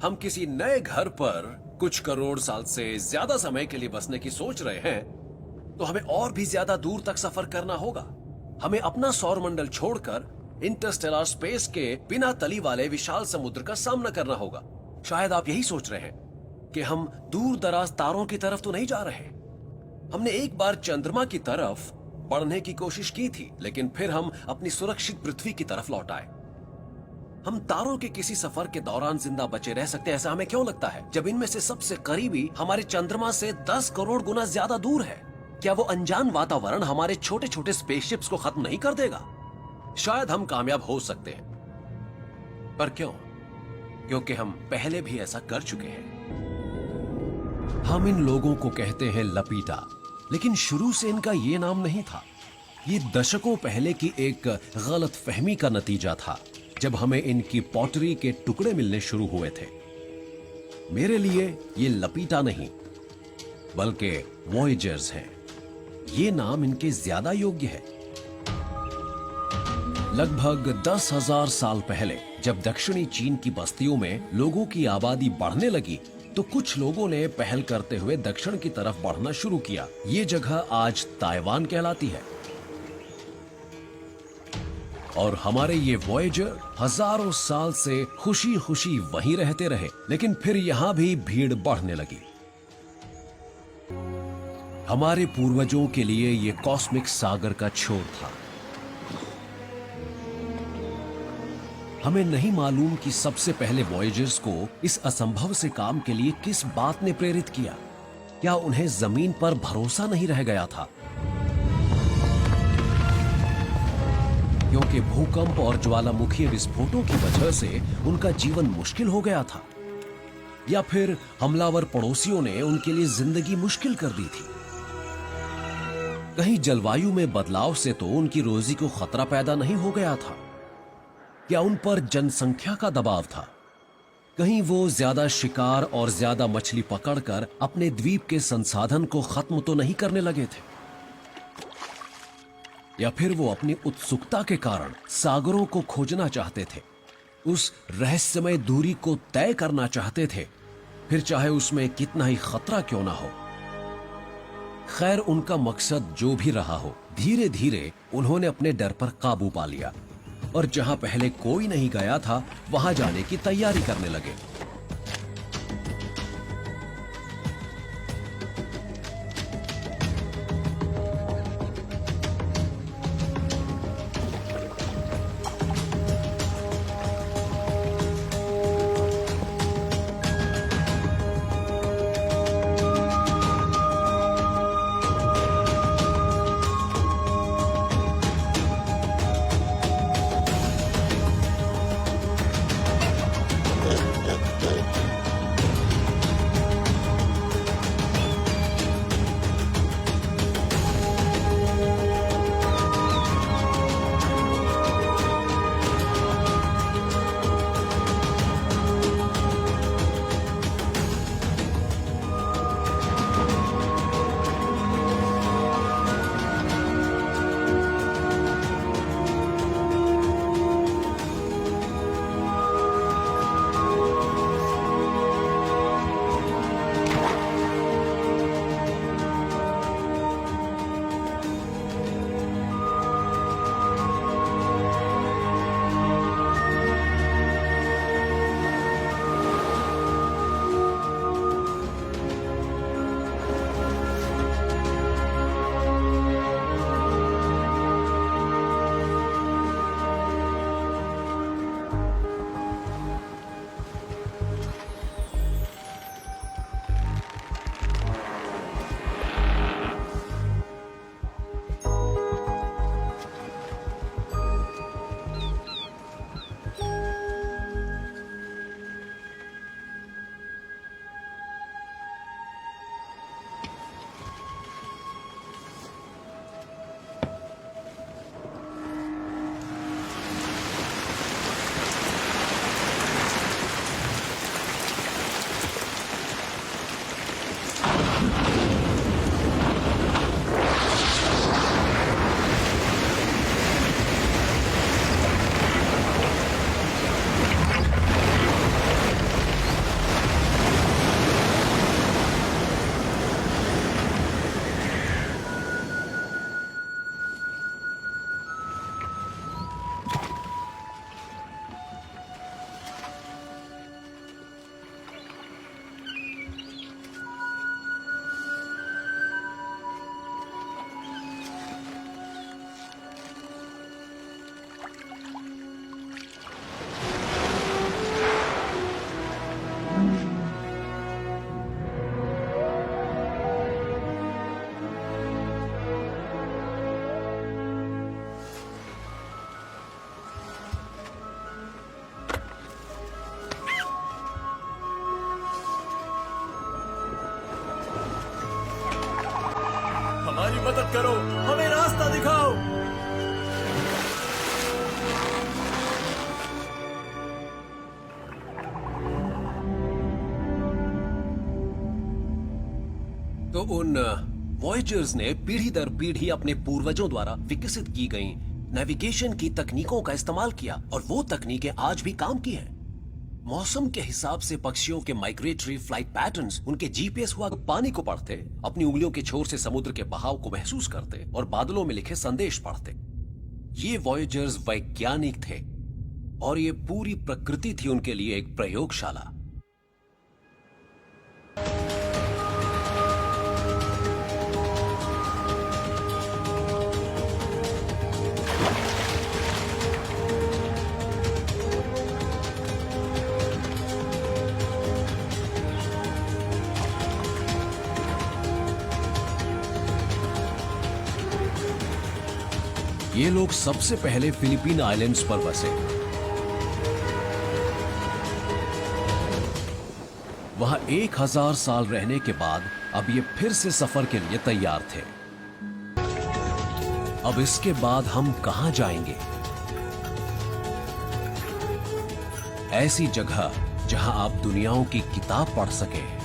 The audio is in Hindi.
हम किसी नए घर पर कुछ करोड़ साल से ज्यादा समय के लिए बसने की सोच रहे हैं, तो हमें और भी ज्यादा दूर तक सफर करना होगा। हमें अपना सौर मंडल छोड़कर इंटरस्टेलर स्पेस के बिना तली वाले विशाल समुद्र का सामना करना होगा। शायद आप यही सोच रहे हैं कि हम दूर दराज तारों की तरफ तो नहीं जा रहे। हमने एक बार चंद्रमा की तरफ बढ़ने की कोशिश की थी, लेकिन फिर हम अपनी सुरक्षित पृथ्वी की तरफ लौट आए। हम तारों के किसी सफर के दौरान जिंदा बचे रह सकते हैं, ऐसा हमें क्यों लगता है, जब इनमें से सबसे करीबी हमारे चंद्रमा से 10 करोड़ गुना ज्यादा दूर है? क्या वो अनजान वातावरण हमारे छोटे छोटे स्पेसशिप्स को खत्म नहीं कर देगा? शायद हम कामयाब हो सकते हैं, पर क्यों? क्योंकि हम पहले भी ऐसा कर चुके हैं। हम इन लोगों को कहते हैं लपीटा, लेकिन शुरू से इनका ये नाम नहीं था। ये दशकों पहले की एक गलत फहमी का नतीजा था, जब हमें इनकी पॉटरी के टुकड़े मिलने शुरू हुए थे। मेरे लिए ये लपीटा नहीं, बल्कि वॉयेजर्स हैं। ये नाम इनके ज्यादा योग्य है। लगभग 10,000 साल पहले जब दक्षिणी चीन की बस्तियों में लोगों की आबादी बढ़ने लगी, तो कुछ लोगों ने पहल करते हुए दक्षिण की तरफ बढ़ना शुरू किया। ये जगह आज ताइवान कहलाती है। और हमारे ये वॉयेजर हजारों साल से खुशी खुशी वहीं रहते रहे, लेकिन फिर यहां भी भीड़ बढ़ने लगी। हमारे पूर्वजों के लिए ये कॉस्मिक सागर का छोर था। हमें नहीं मालूम कि सबसे पहले वॉयेजर्स को इस असंभव से काम के लिए किस बात ने प्रेरित किया। क्या उन्हें जमीन पर भरोसा नहीं रह गया था? क्योंकि भूकंप और ज्वालामुखी विस्फोटों की वजह से उनका जीवन मुश्किल हो गया था? या फिर हमलावर पड़ोसियों ने उनके लिए जिंदगी मुश्किल कर दी थी? कहीं जलवायु में बदलाव से तो उनकी रोजी को खतरा पैदा नहीं हो गया था? क्या उन पर जनसंख्या का दबाव था? कहीं वो ज्यादा शिकार और ज्यादा मछली पकड़कर अपने द्वीप के संसाधन को खत्म तो नहीं करने लगे थे? या फिर वो अपनी उत्सुकता के कारण सागरों को खोजना चाहते थे, उस रहस्यमय दूरी को तय करना चाहते थे, फिर चाहे उसमें कितना ही खतरा क्यों ना हो। खैर, उनका मकसद जो भी रहा हो, धीरे धीरे उन्होंने अपने डर पर काबू पा लिया और जहां पहले कोई नहीं गया था, वहां जाने की तैयारी करने लगे। हमारी मदद करो, हमें रास्ता दिखाओ। तो उन वॉयेजर्स ने पीढ़ी दर पीढ़ी अपने पूर्वजों द्वारा विकसित की गई नेविगेशन की तकनीकों का इस्तेमाल किया और वो तकनीकें आज भी काम की हैं। मौसम के हिसाब से पक्षियों के माइग्रेटरी फ्लाइट पैटर्न्स उनके जीपीएस हुआ पानी को पढ़ते, अपनी उंगलियों के छोर से समुद्र के बहाव को महसूस करते और बादलों में लिखे संदेश पढ़ते। ये वॉयेजर्स वैज्ञानिक थे और ये पूरी प्रकृति थी उनके लिए एक प्रयोगशाला। ये लोग सबसे पहले फिलीपीन आइलैंड्स पर बसे। वहां 1000 साल रहने के बाद अब ये फिर से सफर के लिए तैयार थे। अब इसके बाद हम कहां जाएंगे? ऐसी जगह जहां आप दुनियाओं की किताब पढ़ सकें।